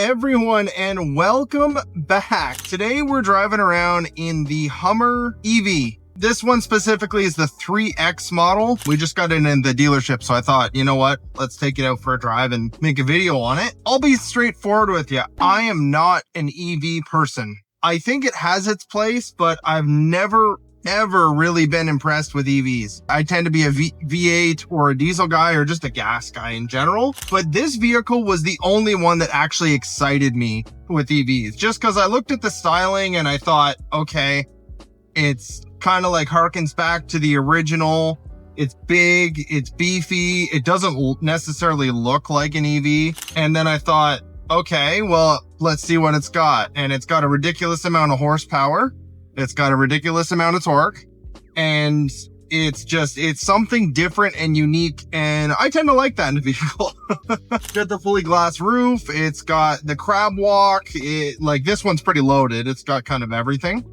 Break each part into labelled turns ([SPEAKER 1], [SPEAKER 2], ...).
[SPEAKER 1] everyone, and welcome back. Today we're driving around in the HummerEV. This one specifically is the 3X model. We just got it in the dealership, so I thought, you know what? Let's take it out for a drive and make a video on it. I'll be straightforward with you. I am not an EV person. I think it has its place, but I've never ever really been impressed with EVs. I tend to be a V8 or a diesel guy or just a gas guy in general. But this vehicle was the only one that actually excited me with EVs. Just because I looked at the styling and I thought, okay, it's kind of like harkens back to the original. It's big, it's beefy. It doesn't necessarily look like an EV. And then I thought, okay, well, let's see what it's got. And it's got a ridiculous amount of horsepower. It's got a ridiculous amount of torque, and it's something different and unique, and I tend to like that in a vehicle. It's got the fully glass roof. It's got the crab walk. Like this one's pretty loaded. It's got kind of everything,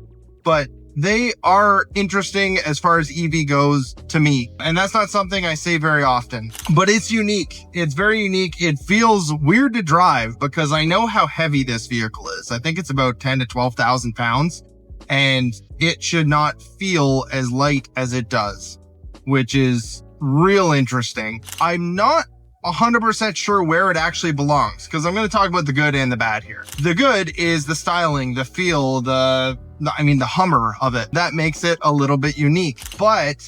[SPEAKER 1] but they are interesting as far as EV goes to me. And that's not something I say very often, but it's unique. It's very unique. It feels weird to drive because I know how heavy this vehicle is. I think it's about 10 to 12,000 pounds. And it should not feel as light as it does, which is real interesting. I'm not 100% sure where it actually belongs, because I'm going to talk about the good and the bad here. The good is the styling, the feel, the Hummer of it. That makes it a little bit unique. But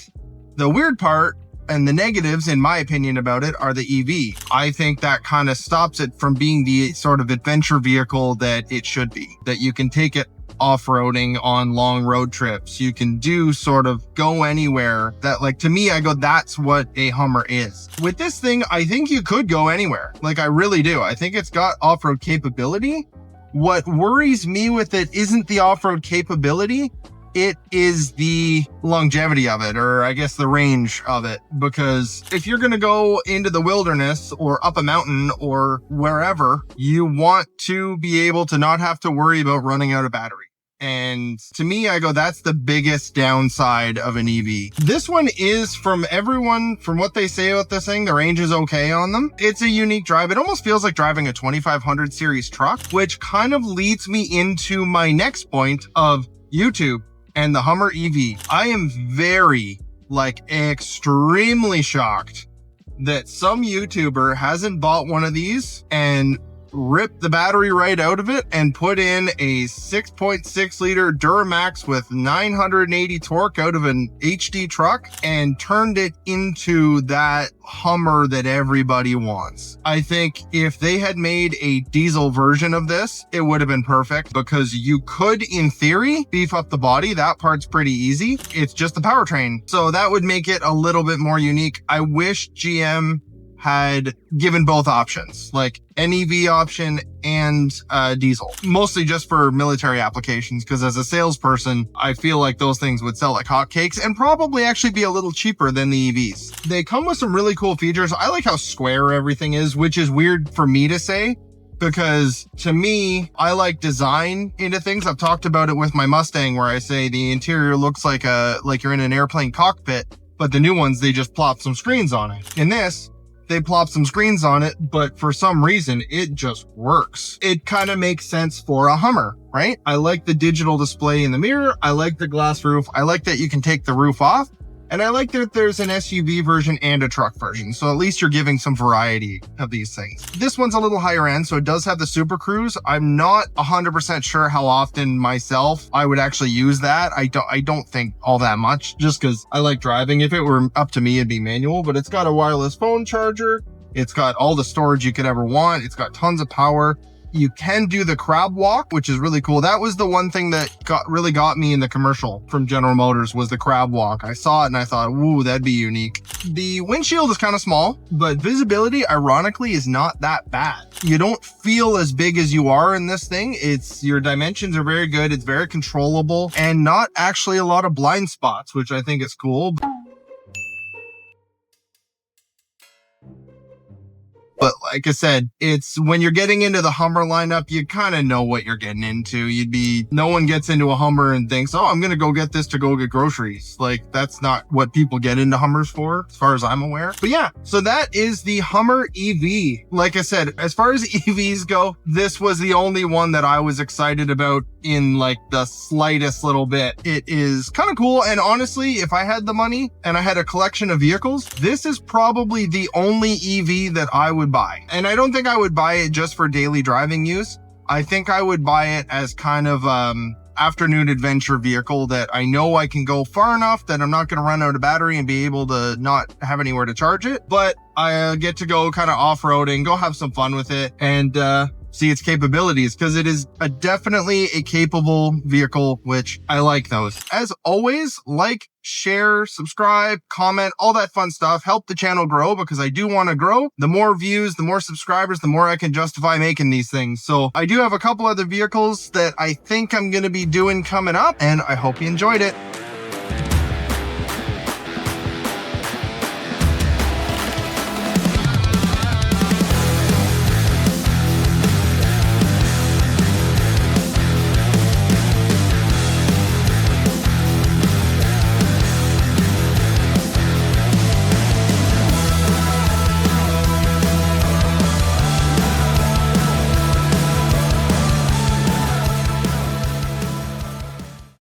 [SPEAKER 1] the weird part and the negatives, in my opinion, about it are the EV. I think that kind of stops it from being the sort of adventure vehicle that it should be, that you can take it off-roading on long road trips. You can do sort of go anywhere. That, like, to me, I go, that's what a Hummer is. With this thing, I think you could go anywhere. Like, I really do. I think it's got off-road capability. What worries me with it isn't the off-road capability. It is the longevity of it, or I guess the range of it. Because if you're going to go into the wilderness or up a mountain or wherever, you want to be able to not have to worry about running out of battery. And to me, I go, that's the biggest downside of an EV. This one is, from everyone, from what they say about this thing, the range is okay on them. It's a unique drive. It almost feels like driving a 2500 series truck, which kind of leads me into my next point of YouTube and the HummerEV. I am very, extremely shocked that some YouTuber hasn't bought one of these and ripped the battery right out of it and put in a 6.6 liter Duramax with 980 torque out of an HD truck and turned it into that Hummer that everybody wants. I think if they had made a diesel version of this, it would have been perfect, because you could, in theory, beef up the body. That part's pretty easy. It's just the powertrain. So that would make it a little bit more unique. I wish GM had given both options, like an EV option and diesel, mostly just for military applications, because as a salesperson, I feel like those things would sell like hotcakes and probably actually be a little cheaper than the EVs. They come with some really cool features. I like how square everything is, which is weird for me to say, because to me, I like design into things. I've talked about it with my Mustang, where I say the interior looks like you're in an airplane cockpit, but the new ones, they just plop some screens on it. In this, they plop some screens on it, but for some reason, it just works. It kind of makes sense for a Hummer, right? I like the digital display in the mirror. I like the glass roof. I like that you can take the roof off. And I like that there's an SUV version and a truck version. So at least you're giving some variety of these things. This one's a little higher end, so it does have the Super Cruise. I'm not 100% sure how often myself I would actually use that. I don't think all that much, just because I like driving. If it were up to me, it'd be manual, but it's got a wireless phone charger. It's got all the storage you could ever want. It's got tons of power. You can do the crab walk, which is really cool. That was the one thing that really got me in the commercial from General Motors, was the crab walk. I saw it and I thought, ooh, that'd be unique. The windshield is kind of small, but visibility, ironically, is not that bad. You don't feel as big as you are in this thing. Your dimensions are very good. It's very controllable, and not actually a lot of blind spots, which I think is cool. But like I said, it's when you're getting into the Hummer lineup, you kind of know what you're getting into. No one gets into a Hummer and thinks, oh, I'm going to go get this to go get groceries. Like, that's not what people get into Hummers for, as far as I'm aware. But yeah, so that is the HummerEV. Like I said, as far as EVs go, this was the only one that I was excited about in like the slightest little bit. It is kind of cool. And honestly, if I had the money and I had a collection of vehicles, this is probably the only EV that I would buy. And I don't think I would buy it just for daily driving use. I think I would buy it as kind of afternoon adventure vehicle that I know I can go far enough that I'm not going to run out of battery and be able to not have anywhere to charge it. But I get to go kind of off-roading, go have some fun with it, and see its capabilities, because it is definitely a capable vehicle, which I like those. As always, like, share, subscribe, comment, all that fun stuff. Help the channel grow, because I do want to grow. The more views, the more subscribers, the more I can justify making these things. So I do have a couple other vehicles that I think I'm going to be doing coming up, and I hope you enjoyed it.